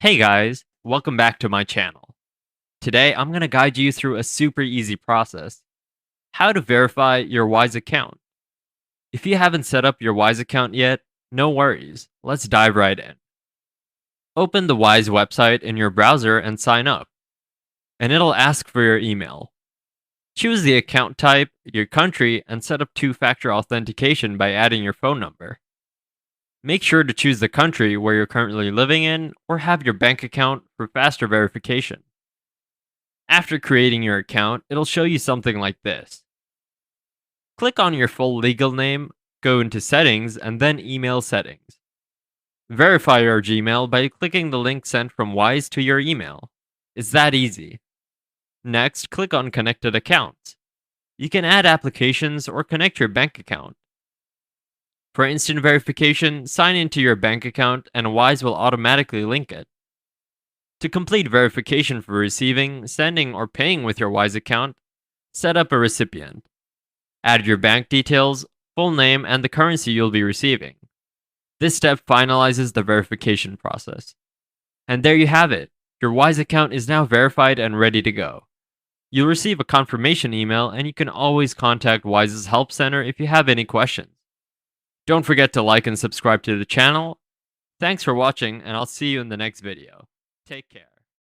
Hey guys, welcome back to my channel. Today I'm going to guide you through a super easy process. How to verify your Wise account. If you haven't set up your Wise account yet, no worries. Let's dive right in. Open the Wise website in your browser and sign up. And it'll ask for your email. Choose the account type, your country, and set up two-factor authentication by adding your phone number. Make sure to choose the country where you're currently living in or have your bank account for faster verification. After creating your account, it'll show you something like this. Click on your full legal name, go into Settings, and then Email Settings. Verify your Gmail by clicking the link sent from Wise to your email. It's that easy. Next, click on Connected Accounts. You can add applications or connect your bank account. For instant verification, sign into your bank account and Wise will automatically link it. To complete verification for receiving, sending, or paying with your Wise account, set up a recipient. Add your bank details, full name, and the currency you'll be receiving. This step finalizes the verification process. And there you have it. Your Wise account is now verified and ready to go. You'll receive a confirmation email and you can always contact Wise's Help Center if you have any questions. Don't forget to like and subscribe to the channel. Thanks for watching, and I'll see you in the next video. Take care.